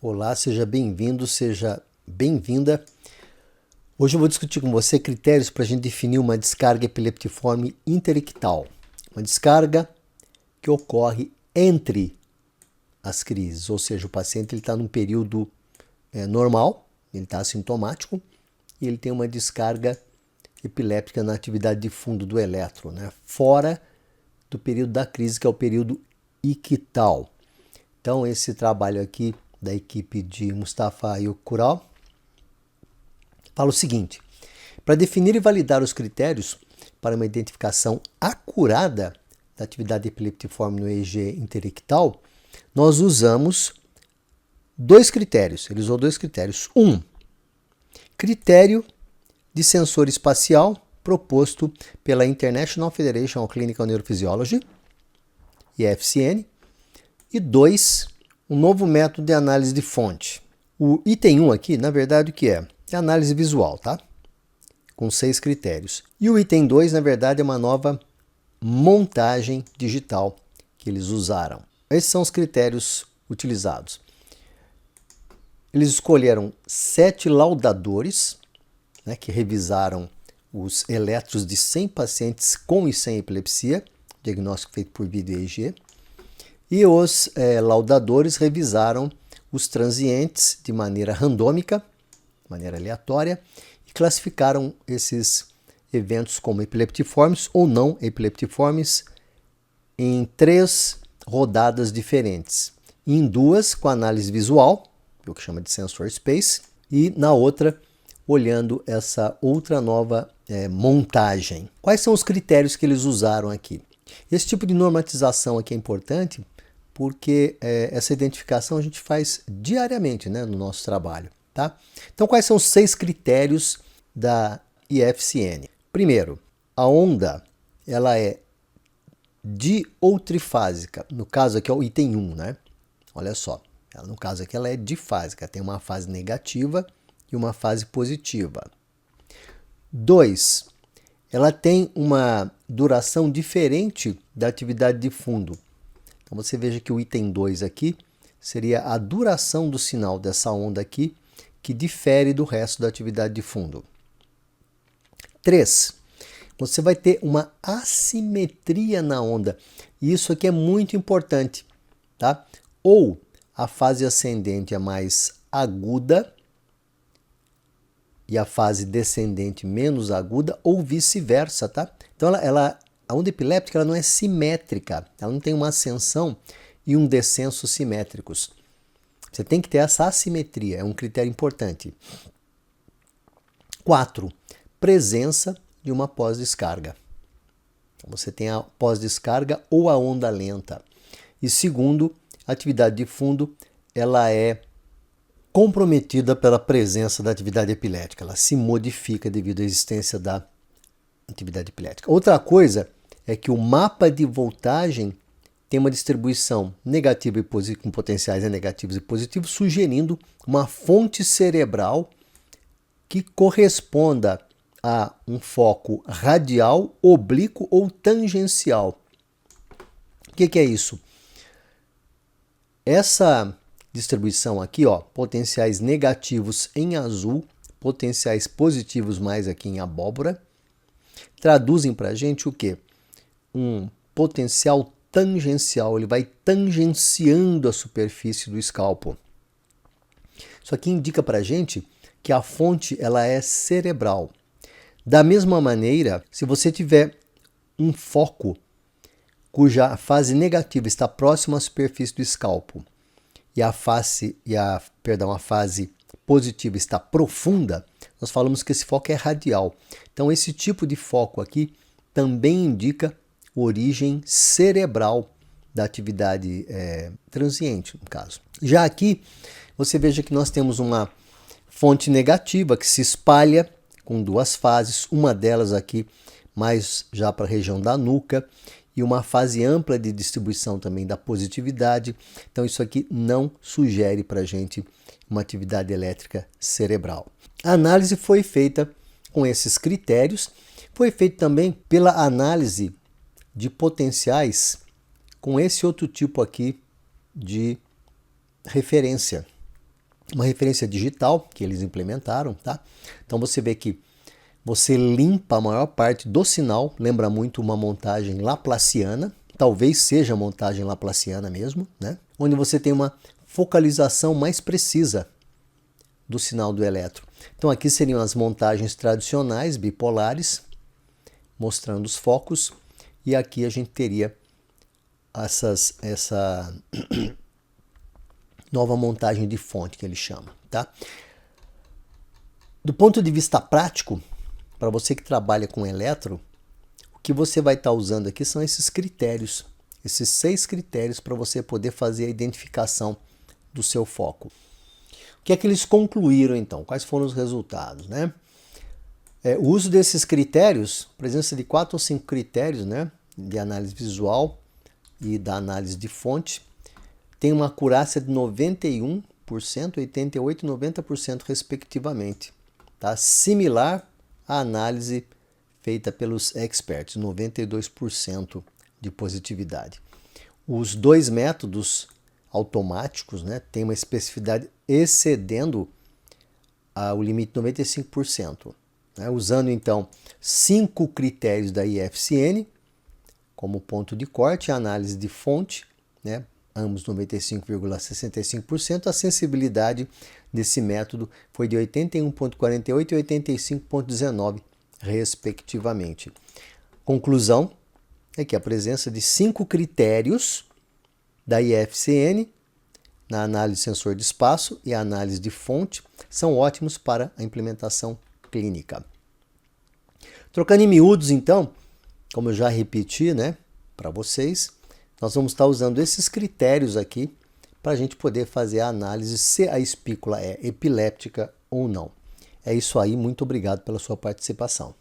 Olá, seja bem-vindo, seja bem-vinda. Hoje eu vou discutir com você critérios para a gente definir uma descarga epileptiforme interictal. Uma descarga que ocorre entre as crises, ou seja, o paciente está num período normal, ele está assintomático e ele tem uma descarga epiléptica na atividade de fundo do eletro, fora do período da crise, que é o período ictal. Então, esse trabalho aqui da equipe de Mustafa e Kural fala o seguinte: para definir e validar os critérios para uma identificação acurada da atividade epileptiforme no EEG interictal, nós usamos dois critérios. Ele usou dois critérios. Critério de sensor espacial proposto pela International Federation of Clinical Neurophysiology, IFCN. E 2, um novo método de análise de fonte. O item 1 aqui, na verdade, o que é? É análise visual, tá? Com 6 critérios. E o item 2, na verdade, é uma nova montagem digital que eles usaram. Esses são os critérios utilizados. Eles escolheram 7 laudadores, que revisaram os eletros de 100 pacientes com e sem epilepsia, diagnóstico feito por vídeo EEG. E os laudadores revisaram os transientes de maneira randômica, de maneira aleatória, e classificaram esses eventos como epileptiformes ou não epileptiformes em 3 rodadas diferentes. Em 2 com análise visual, o que chama de sensor space, e na outra olhando essa outra nova montagem. Quais são os critérios que eles usaram aqui? Esse tipo de normatização aqui é importante porque essa identificação a gente faz diariamente, no nosso trabalho. Tá? Então, quais são os 6 critérios da IFCN? Primeiro, a onda ela é di ou trifásica. No caso aqui é o item 1, Olha só, no caso aqui ela é difásica, tem uma fase negativa e uma fase positiva. 2, ela tem uma duração diferente da atividade de fundo. Então você veja que o item 2 aqui seria a duração do sinal dessa onda aqui, que difere do resto da atividade de fundo. 3, você vai ter uma assimetria na onda. E isso aqui é muito importante, tá? Ou a fase ascendente é mais aguda e a fase descendente menos aguda, ou vice-versa, tá? Então a onda epiléptica ela não é simétrica, ela não tem uma ascensão e um descenso simétricos. Você tem que ter essa assimetria, é um critério importante. 4, presença de uma pós-descarga. Então, você tem a pós-descarga ou a onda lenta. E segundo, a atividade de fundo ela é comprometida pela presença da atividade epilética, ela se modifica devido à existência da atividade epilética. Outra coisa é que o mapa de voltagem tem uma distribuição negativa e positiva, com potenciais negativos e positivos, sugerindo uma fonte cerebral que corresponda a um foco radial, oblíquo ou tangencial. O que é isso? Essa distribuição aqui, potenciais negativos em azul, potenciais positivos mais aqui em abóbora, traduzem para a gente o quê? Um potencial tangencial, ele vai tangenciando a superfície do escalpo. Isso aqui indica para a gente que a fonte ela é cerebral. Da mesma maneira, se você tiver um foco cuja fase negativa está próxima à superfície do escalpo e a fase positiva está profunda, nós falamos que esse foco é radial. Então, esse tipo de foco aqui também indica origem cerebral da atividade transiente, no caso. Já aqui, você veja que nós temos uma fonte negativa que se espalha com 2 fases, uma delas aqui mais já para a região da nuca, e uma fase ampla de distribuição também da positividade. Então isso aqui não sugere para a gente uma atividade elétrica cerebral. A análise foi feita com esses critérios, foi feita também pela análise de potenciais com esse outro tipo aqui de referência. uma referência digital que eles implementaram, tá? Então você vê que você limpa a maior parte do sinal, lembra muito uma montagem laplaciana, talvez seja a montagem laplaciana mesmo, né? Onde você tem uma focalização mais precisa do sinal do elétron. Então aqui seriam as montagens tradicionais bipolares, mostrando os focos, e aqui a gente teria essa nova montagem de fonte que ele chama, tá? Do ponto de vista prático, para você que trabalha com elétron, o que você vai estar usando aqui são esses critérios, esses 6 critérios para você poder fazer a identificação do seu foco. O que é que eles concluíram então? Quais foram os resultados, né? O uso desses critérios, presença de 4 ou 5 critérios, né, de análise visual e da análise de fonte, tem uma acurácia de 91%, 88% e 90% respectivamente, tá? Similar à análise feita pelos experts, 92% de positividade. Os 2 métodos automáticos, né, têm uma especificidade excedendo o limite de 95%. Né, usando então 5 critérios da IFCN como ponto de corte, a análise de fonte, né, ambos 95,65%, a sensibilidade desse método foi de 81,48 e 85,19, respectivamente. Conclusão é que a presença de 5 critérios da IFCN na análise de sensor de espaço e a análise de fonte são ótimos para a implementação clínica. Trocando em miúdos, então, como eu já repeti, né, para vocês, nós vamos estar usando esses critérios aqui para a gente poder fazer a análise se a espícula é epiléptica ou não. É isso aí, muito obrigado pela sua participação.